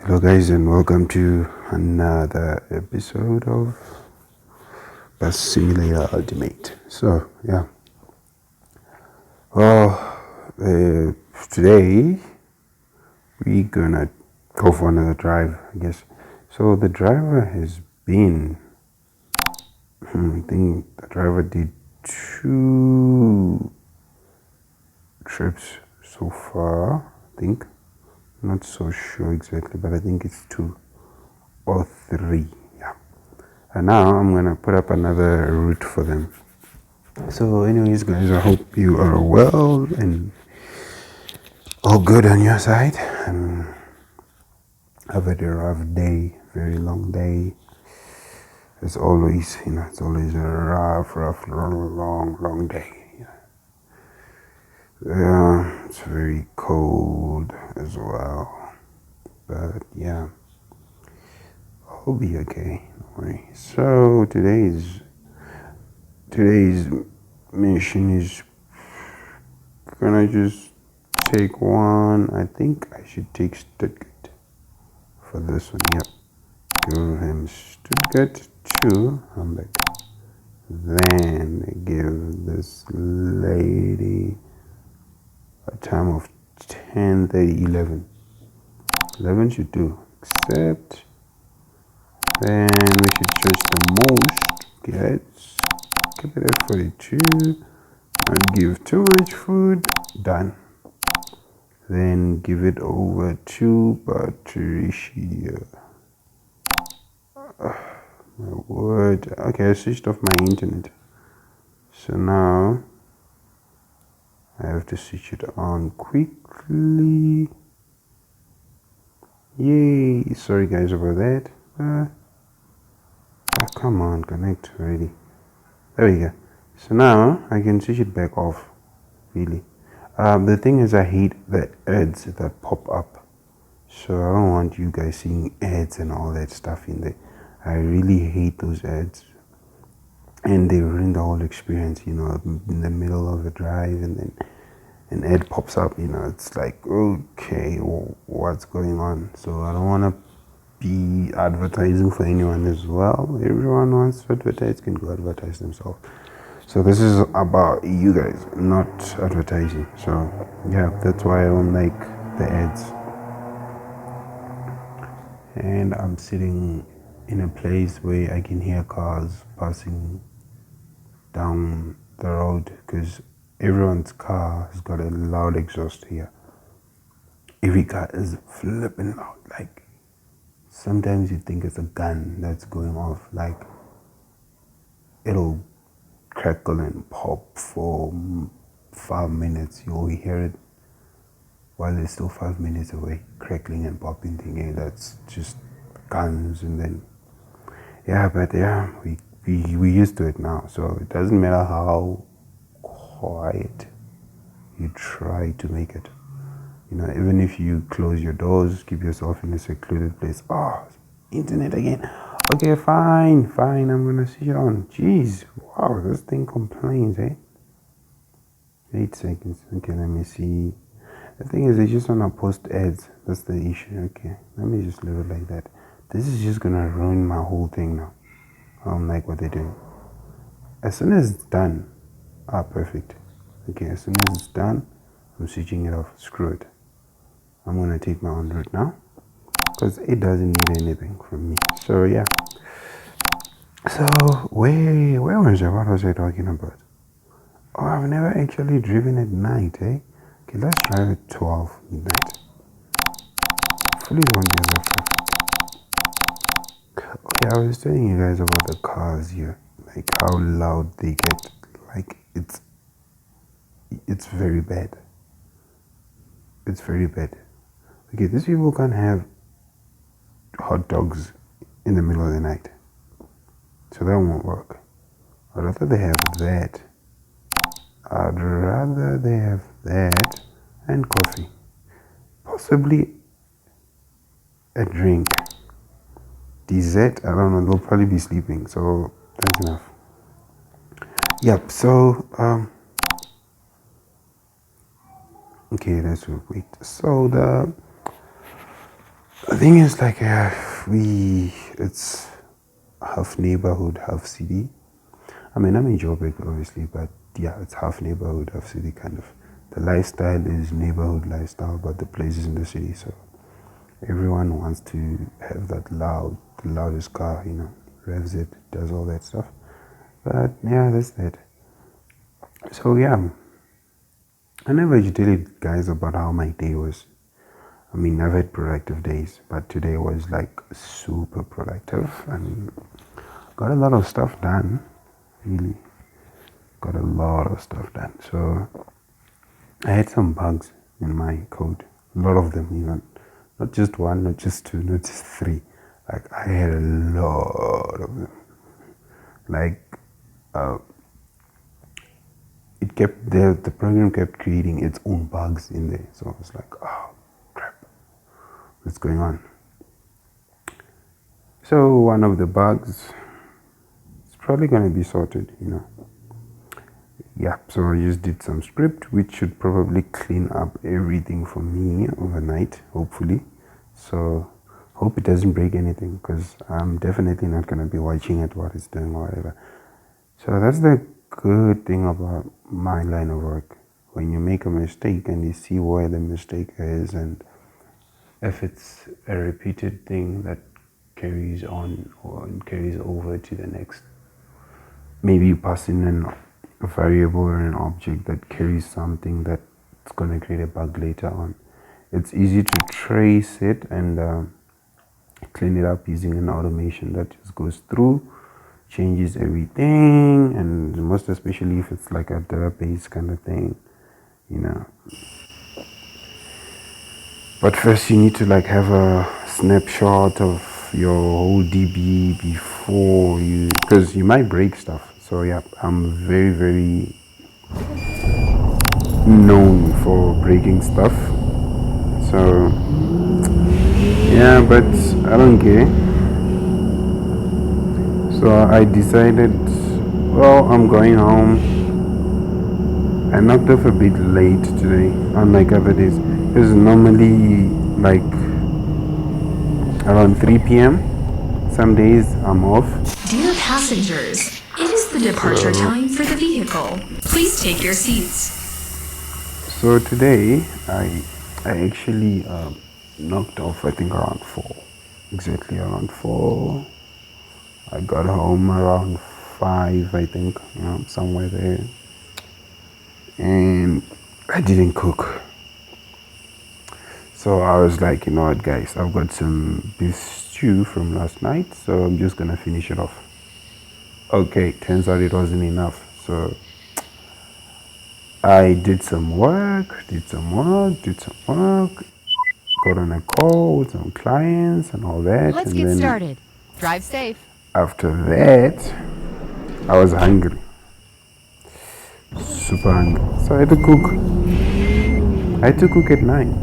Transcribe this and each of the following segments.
Hello, guys, and welcome to another episode of Simulator Ultimate. So, yeah, well, today we're gonna go for another drive, I guess. So, the driver has been, I think the driver did 2 trips so far, I think. Not so sure exactly, but I think it's 2 or 3, yeah. And now I'm gonna put up another route for them. So, anyways, guys, I hope you are well and all good on your side. I've had a rough day, very long day. As always, it's always a rough, long day. Yeah, it's very cold as well. But yeah, I'll be okay. Don't worry. So today's mission is gonna just take one. I think I should take Stuttgart for this one. Yep. Give him Stuttgart to Hamburg. Then give this lady a time of 10:30, 11. 11 should do. Except then we should search the most. Okay, let's keep it at 42. Not give too much food. Done. Then give it over to Patricia. My word. Okay, I switched off my internet. So now I have to switch it on quickly. Yay. Sorry guys about that. Come on, connect already. There we go. So now I can switch it back off. Really. The thing is, I hate the ads that pop up. So I don't want you guys seeing ads and all that stuff in there. I really hate those ads. And they ruin the whole experience, in the middle of a drive, and then an ad pops up, it's like, okay, what's going on? So I don't want to be advertising for anyone as well. Everyone wants to advertise, can go advertise themselves. So this is about you guys, not advertising. So yeah, that's why I don't like the ads. And I'm sitting in a place where I can hear cars passing down the road because everyone's car has got a loud exhaust here. Every car is flipping loud. Like, sometimes you think it's a gun that's going off. Like, it'll crackle and pop for 5 minutes. You'll hear it while it's still 5 minutes away, crackling and popping, thinking that's just guns. And then, we used to it now. So it doesn't matter how quiet you try to make it. Even if you close your doors, keep yourself in a secluded place. Oh, internet again. Okay, fine, I'm gonna see it on. Jeez, wow, this thing complains, eh? 8 seconds. Okay, let me see. The thing is, they just wanna post ads. That's the issue. Okay, let me just leave it like that. This is just gonna ruin my whole thing now. I don't like what they're doing. As soon as it's done, perfect. Okay, as soon as it's done, I'm switching it off. Screw it. I'm gonna take my own route now because it doesn't need anything from me. So yeah. So where was I? What was I talking about? Oh, I've never actually driven at night, eh? Okay, let's drive at 12 midnight. Hopefully it won't be as traffic. Okay, I was telling you guys about the cars here, like how loud they get. Like it's very bad. It's very bad. Okay, these people can't have hot dogs in the middle of the night. So that won't work. I'd rather they have that. I'd rather they have that and coffee. Possibly a drink. Dessert, I don't know, they'll probably be sleeping, so that's enough. Yep, so, okay, let's wait. So The thing is, like, it's half neighborhood, half city. I mean, I'm in Joburg, obviously, but yeah, it's half neighborhood, half city, kind of. The lifestyle is neighborhood lifestyle, but the place is in the city, so everyone wants to have that the loudest car, revs it, does all that stuff. But yeah, that's that. So yeah, I never tell you guys about how my day was. I mean, I've had productive days, but today was like super productive and got a lot of stuff done. Really got a lot of stuff done. So I had some bugs in my code, a lot of them even. Not just one, not just two, not just three. Like I had a lot of them. Like the program kept creating its own bugs in there. So I was like, oh crap, what's going on? So one of the bugs is probably gonna be sorted. Yeah, so I just did some script which should probably clean up everything for me overnight, hopefully. So hope it doesn't break anything, because I'm definitely not going to be watching it what it's doing or whatever. So that's the good thing about my line of work. When you make a mistake and you see where the mistake is, and if it's a repeated thing that carries on or carries over to the next, maybe you pass in a variable or an object that carries something that's going to create a bug later on. It's easy to trace it and clean it up using an automation that just goes through, changes everything, and most especially if it's like a database kind of thing. But first you need to like have a snapshot of your whole DB before because you might break stuff. So yeah, I'm very, very known for breaking stuff. So yeah, but I don't care. So I decided, well, I'm going home. I knocked off a bit late today, unlike other days. It's normally like around 3 p.m. Some days I'm off. Dear passengers, it is the departure time for the vehicle. Please take your seats. So today I actually knocked off, I think around 4. Exactly around 4. I got home around 5, I think, somewhere there. And I didn't cook. So I was like, you know what, guys, I've got some beef stew from last night, so I'm just gonna finish it off. Okay, turns out it wasn't enough. So I did some work, got on a call with some clients and all that. Let's and get then started. Drive safe. After that, I was hungry. Super hungry. So I had to cook. I had to cook at 9.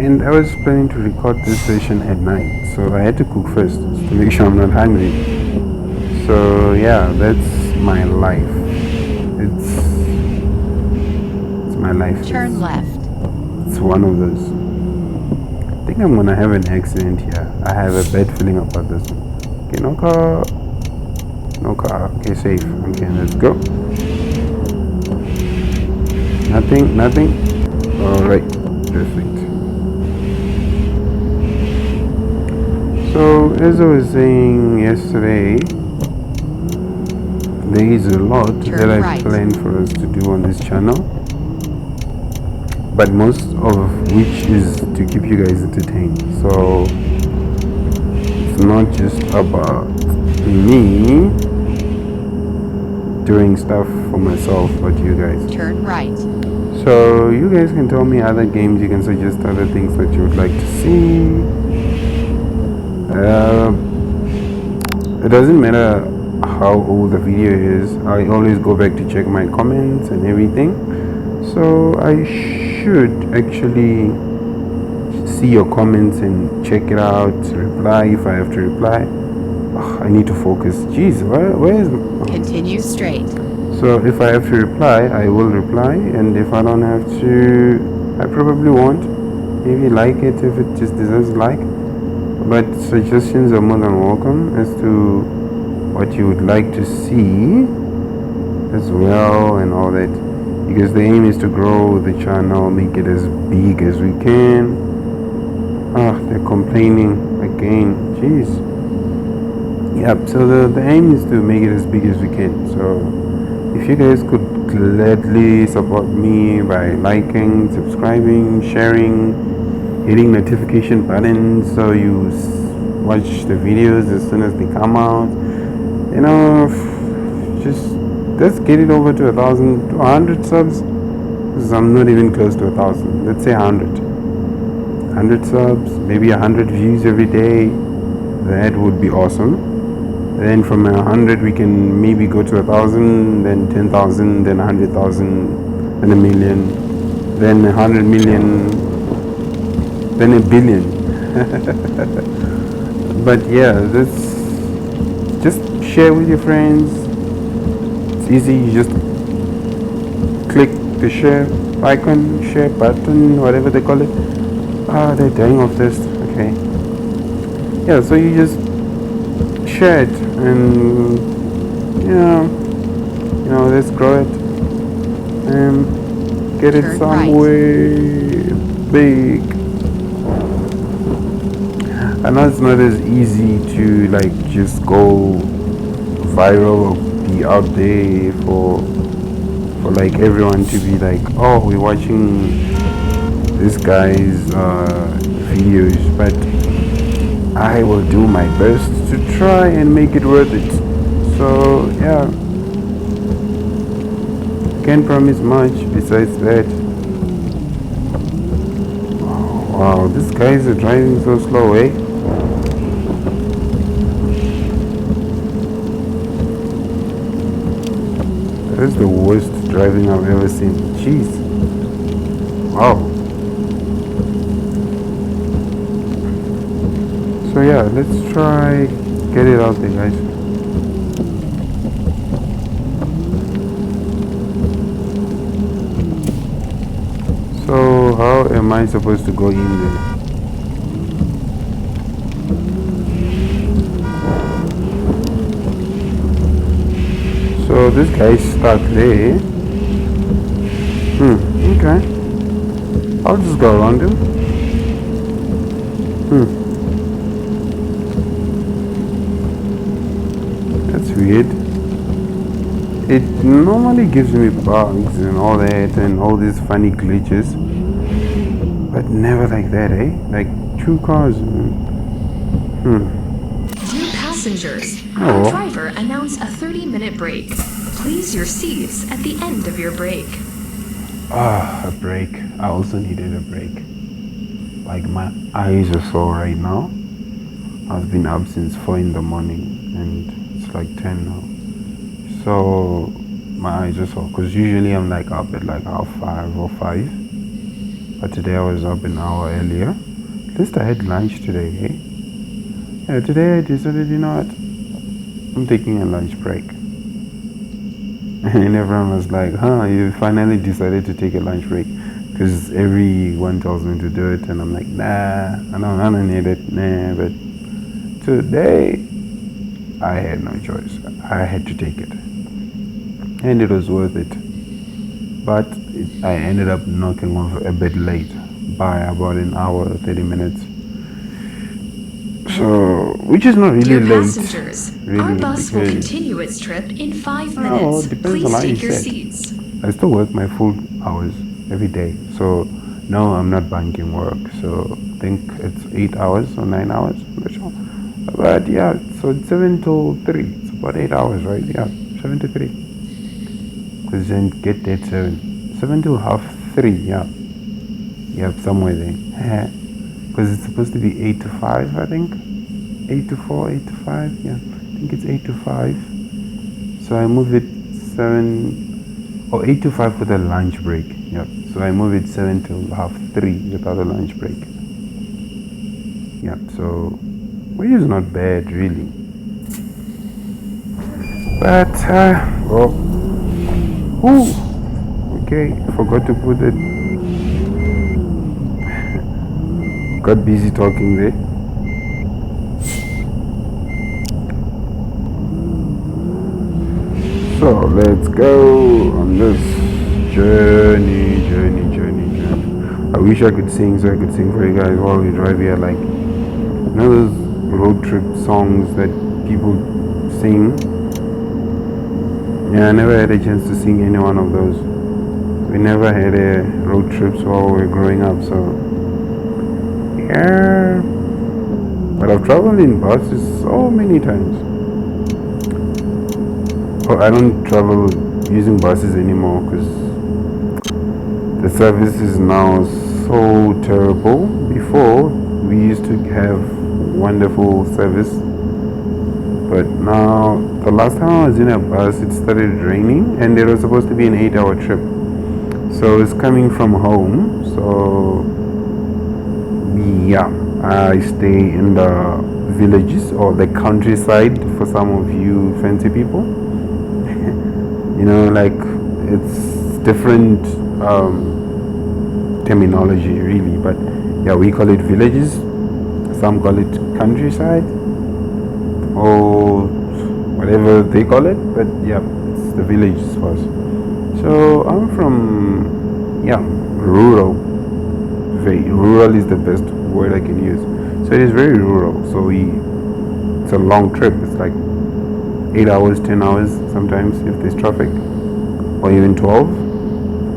And I was planning to record this session at 9. So I had to cook first to make sure I'm not hungry. So yeah, that's my life. It's my life. Turn left. It's one of those. I think I'm gonna have an accident here. I have a bad feeling about this one. Okay, no car. No car. Okay, safe. Okay, let's go. Nothing. Alright, perfect. So, as I was saying yesterday, there is a lot that I've planned for us to do on this channel, but most of which is to keep you guys entertained. So, it's not just about me doing stuff for myself, but you guys. Turn right. So you guys can tell me other games, you can suggest other things that you would like to see. It doesn't matter how old the video is, I always go back to check my comments and everything. So I should actually see your comments and check it out, reply if I have to reply. I need to focus. Jeez, where is... Continue straight. So if I have to reply, I will reply, and if I don't have to, I probably won't. Maybe like it if it just deserves a like. But suggestions are more than welcome as to what you would like to see as well and all that. Because the aim is to grow the channel, make it as big as we can. Ah, they're complaining again. Jeez. Yep, so the aim is to make it as big as we can. So if you guys could gladly support me by liking, subscribing, sharing, hitting notification buttons so you watch the videos as soon as they come out. You know, just let's get it over to 1,000, 100 subs. Because I'm not even close to 1,000. Let's say 100 subs, maybe 100 views every day. That would be awesome. Then from 100 we can maybe go to 1,000, then 10,000, then 100,000, then a million, then 100 million, then a billion. But yeah, that's just share with your friends. It's easy. You just click the share icon, share button, whatever they call it. Ah, they're dying of this. Okay. Yeah, so you just share it and let's grow it and get it Turn somewhere big. I know it's not as easy to like just go viral or be out there for like everyone to be like, oh, we're watching this guy's videos, but I will do my best to try and make it worth it. So yeah, can't promise much besides that. Oh, wow, these guys are driving so slow, eh? That's the worst driving I've ever seen. Jeez. Wow. So yeah, let's try get it out there, guys. So how am I supposed to go in there? So this guy's stuck there. Okay. I'll just go around him. That's weird. It normally gives me bugs and all that and all these funny glitches. But never like that, eh? Like 2 cars. Dear passengers, Oh. our driver announced a 30-minute break. Please your seats at the end of your break. Ah, a break. I also needed a break. Like my eyes are sore right now. I've been up since 4 in the morning and it's like 10 now. So my eyes are sore because usually I'm like up at like half 5 or 5. But today I was up an hour earlier. At least I had lunch today, eh? Yeah, today I decided, you know what? I'm taking a lunch break. And everyone was like, huh, you finally decided to take a lunch break. Because everyone tells me to do it, and I'm like, nah, I don't need it, nah. But today, I had no choice. I had to take it. And it was worth it. But I ended up knocking off a bit late by about an hour, 30 minutes. So, which is not really Dear late. passengers, Really, our bus will because- continue its trip in 5 Oh, minutes. depends Please on how you take your said. seats. I still work my full hours every day. So no, I'm not banking work. So I think it's 8 hours or 9 hours. I'm not sure. But yeah, so it's 7 to 3. It's about 8 hours, right? Yeah, 7 to 3. Because then get that 7 to half 3. Yeah, yeah, somewhere there. Because it's supposed to be 8 to 5, I think. 8 to 4, 8 to 5. Yeah, I think it's 8 to 5. So I move it 7 or 8 to 5 with a lunch break. Yeah. So I move it 7 to half 3 without a lunch break. Yeah. So, which is not bad really. But well, ooh, okay. Forgot to put it. got busy talking there. So let's go on this journey. I wish I could sing, so I could sing for you guys while we drive here, like, you know those road trip songs that people sing. Yeah, I never had a chance to sing any one of those. We never had a road trips while we were growing up, so yeah. But I've traveled in buses so many times. But I don't travel using buses anymore because the service is now so terrible. Before, we used to have wonderful service, but now, the last time I was in a bus, it started raining and it was supposed to be an 8-hour trip. So it's coming from home. So yeah, I stay in the villages or the countryside for some of you fancy people. You know, like, it's different terminology really, but yeah, we call it villages, some call it countryside, or whatever they call it, but yeah, it's the villages for us. So I'm from, yeah, rural. Rural is the best word I can use. So it is very rural. So it's a long trip. It's like 8 hours, 10 hours sometimes if there's traffic, or even 12.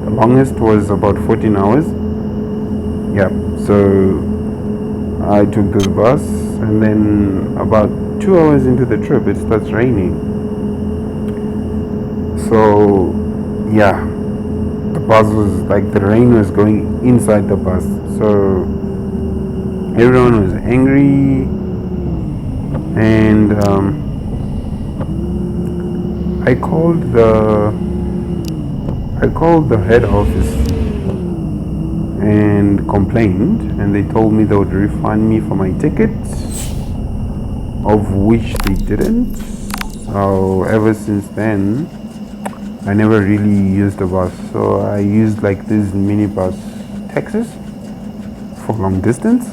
The longest was about 14 hours. Yeah, so I took this bus, and then about 2 hours into the trip, it starts raining. So yeah, the bus was like, the rain was going inside the bus. So everyone was angry, and I called the head office and complained, and they told me they would refund me for my ticket, of which they didn't. So ever since then, I never really used a bus. So I used like these minibus taxis for long distance,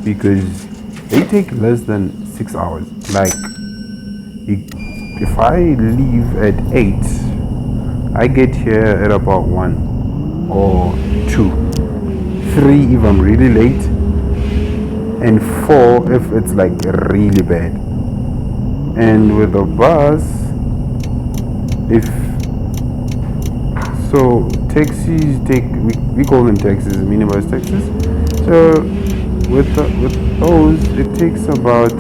because they take less than 6 hours. Like, if I leave at 8, I get here at about 1 or 2, 3 if I'm really late, and 4 if it's like really bad. And with a bus, if so, taxis take, we call them taxis, minibus taxis. So with those, it takes about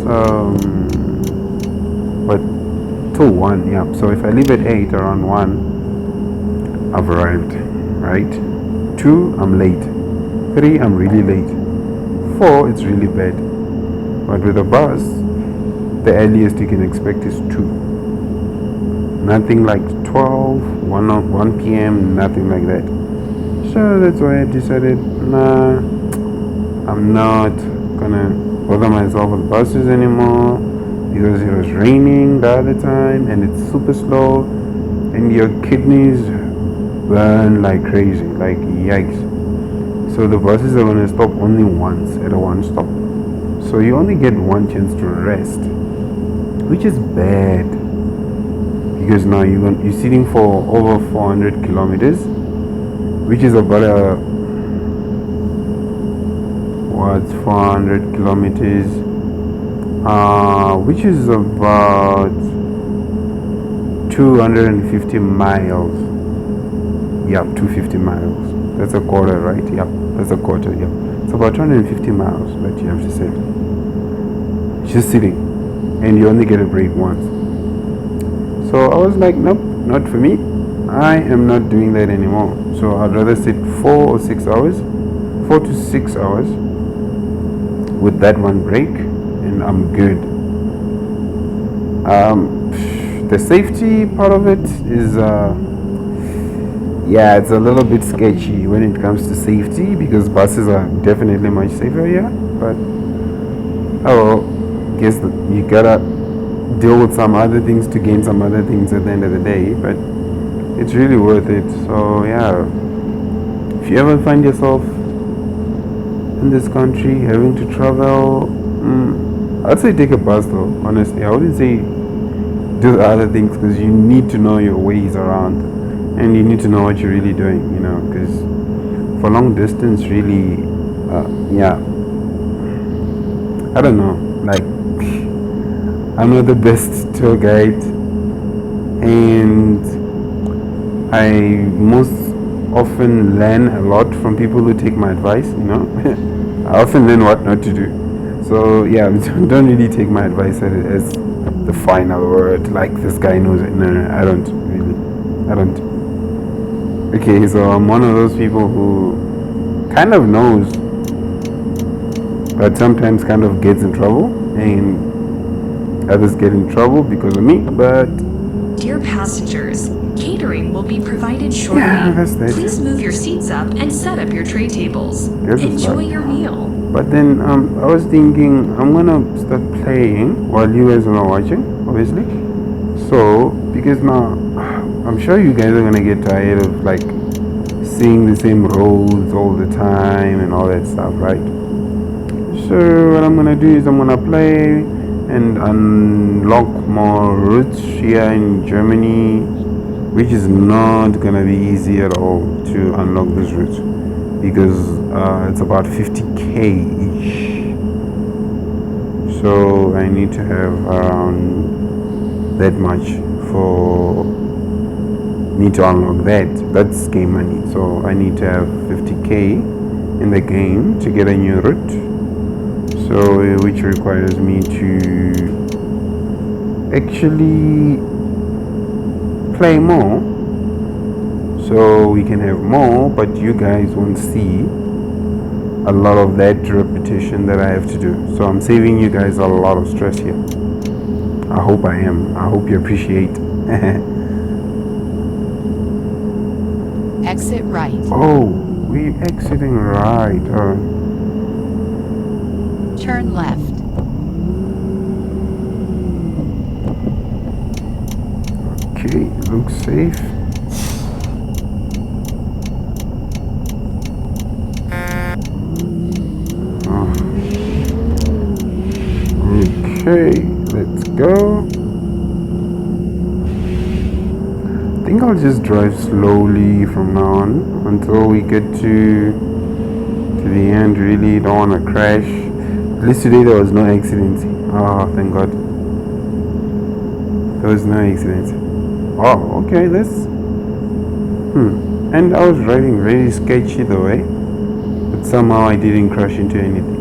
what, till 1, yeah. So if I leave at 8, around 1, I've arrived, right? 2, I'm late. 3, I'm really late. 4, it's really bad. But with a bus, the earliest you can expect is 2. Nothing like 12, 1 p.m., nothing like that. So that's why I decided, nah, I'm not gonna bother myself with buses anymore, because it was raining the other time and it's super slow and your kidneys burn like crazy, like yikes. So the buses are gonna stop only once at a one stop. So you only get one chance to rest, which is bad, because now you're sitting for over 400 kilometers, which is about 400 kilometers, which is about 250 miles. Yeah, 250 miles. That's a quarter, right? Yeah, that's a quarter. Yeah, it's about 250 miles that you have to sit, just sitting, and you only get a break once. So I was like, nope, not for me. I am not doing that anymore. So I'd rather sit 4 to 6 hours with that one break, and I'm good. The safety part of it is, yeah, it's a little bit sketchy when it comes to safety, because buses are definitely much safer here. But oh, guess that you gotta deal with some other things to gain some other things at the end of the day. But it's really worth it. So yeah, if you ever find yourself in this country, having to travel. I'd say take a bus though, honestly. I wouldn't say do the other things because you need to know your ways around and you need to know what you're really doing, you know, because for long distance, really, yeah, I don't know, like, I'm not the best tour guide and I most often learn a lot from people who take my advice, you know. I often learn what not to do. So yeah, don't really take my advice as the final word, like this guy knows it. No, I don't really. I don't. Okay, so I'm one of those people who kind of knows, but sometimes kind of gets in trouble, and others get in trouble because of me, but Dear passengers, catering will be provided shortly. yeah, that's that. Please move your seats up and set up your tray tables. Yes, it's Enjoy fine. your meal. But then I was thinking I'm gonna start playing while you guys are not watching, obviously. So because now I'm sure you guys are gonna get tired of like seeing the same roads all the time and all that stuff, right? So what I'm gonna do is I'm gonna play and unlock more routes here in Germany, which is not gonna be easy at all to unlock this route because it's about 50k each. So I need to have around that much for me to unlock that. That's game money. So I need to have 50k in the game to get a new route. So which requires me to actually play more so we can have more, but you guys won't see a lot of that repetition that I have to do. So I'm saving you guys a lot of stress here. I hope I am. I hope you appreciate. Exit right. Oh, we're exiting right. Turn left. Okay, looks safe. Okay, let's go. I think I'll just drive slowly from now on until we get to the end. Really don't want to crash. At least today there was no accidents. Oh, thank God. There was no accidents. Oh, okay, that's and I was driving very sketchy the way, but somehow I didn't crash into anything.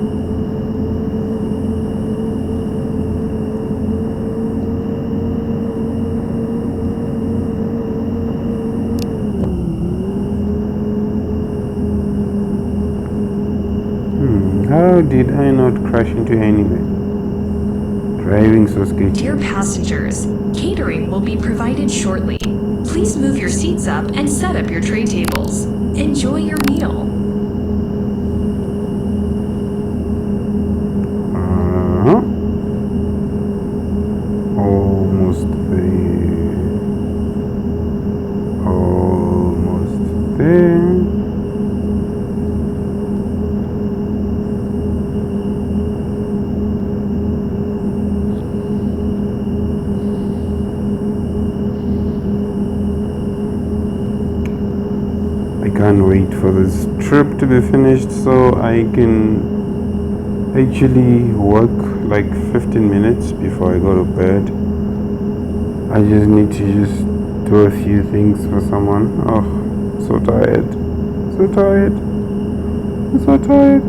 How did I not crash into anything? Driving so sketchy. Dear passengers, catering will be provided shortly. Please move your seats up and set up your tray tables. Enjoy your meal. Almost there. Almost there. I can't wait for this trip to be finished so I can actually work like 15 minutes before I go to bed. I just need to just do a few things for someone. Oh, so tired. So tired. I'm so tired.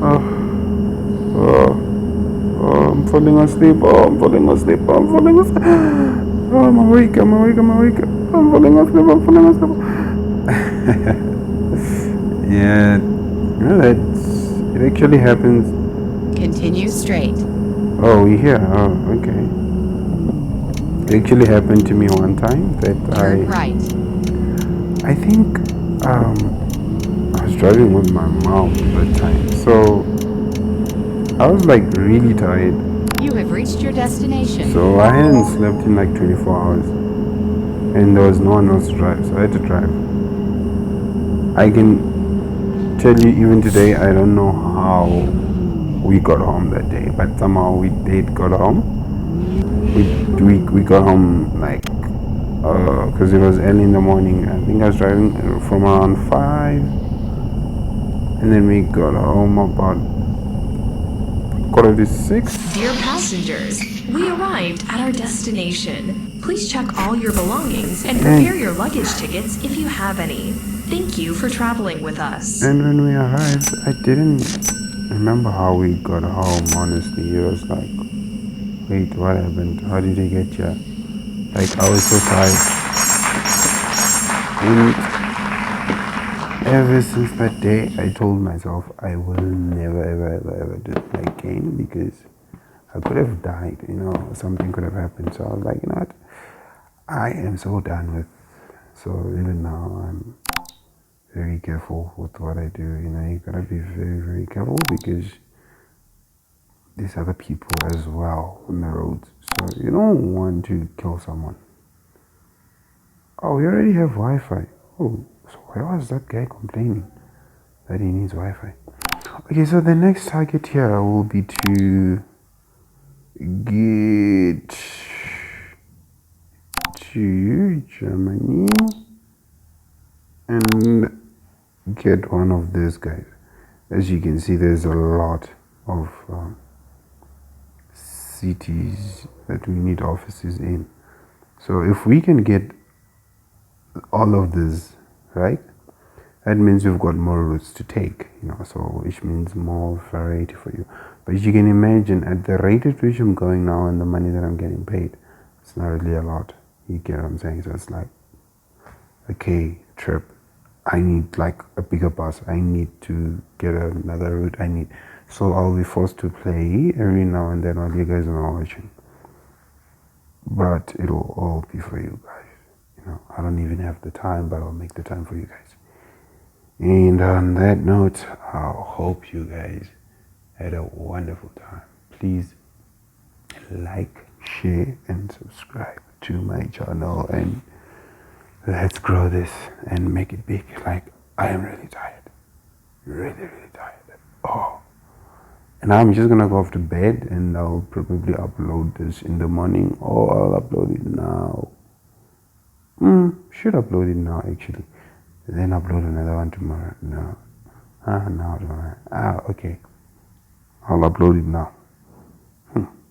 Oh, I'm falling asleep. Oh, I'm falling asleep. I'm falling asleep. Oh, I'm awake. I'm awake. I'm awake. I'm falling asleep. I'm falling asleep. Yeah, you know, it actually happens. Continue straight. Oh, we here. Oh, okay. It actually happened to me one time that Turn right. I think I was driving with my mom at that time, so I was like really tired. You have reached your destination. So I hadn't slept in like 24 hours, and there was no one else to drive, so I had to drive. I can tell you, even today, I don't know how we got home that day, but somehow we did got home. We got home like, because it was early in the morning. I think I was driving from around 5, and then we got home about 5:45. Dear passengers, we arrived at our destination. Please check all your belongings and prepare your luggage tickets if you have any. Thank you for traveling with us. And when we arrived, I didn't remember how we got home, honestly. It was like, wait, what happened? How did I get here? Like, I was so tired. And ever since that day, I told myself I will never, ever do it again, because I could have died, something could have happened. So I was like, what? I am so done with. So even now, I'm very careful with what I do. You gotta be very, very careful, because there's other people as well on the roads. So you don't want to kill someone. Oh, we already have Wi-Fi. Oh, so why was that guy complaining that he needs Wi-Fi? Okay, so the next target here will be to get to Germany and get one of these guys. As you can see, there's a lot of cities that we need offices in. So if we can get all of this, right, that means we've got more routes to take, so which means more variety for you. But you can imagine, at the rate at which I'm going now and the money that I'm getting paid, it's not really a lot. You get what I'm saying? So it's like, okay, trip, I need like a bigger bus, I need to get another route, so I'll be forced to play every now and then while you guys are not watching. But it'll all be for you guys. I don't even have the time, but I'll make the time for you guys. And on that note, I hope you guys had a wonderful time. Please like, share, and subscribe to my channel, and let's grow this and make it big. Like, I am really tired. Really, really tired. Oh. And I'm just gonna go off to bed, and I'll probably upload this in the morning, or I'll upload it now. Should upload it now, actually. Then upload another one tomorrow. No. No, tomorrow. Okay. I'll upload it now.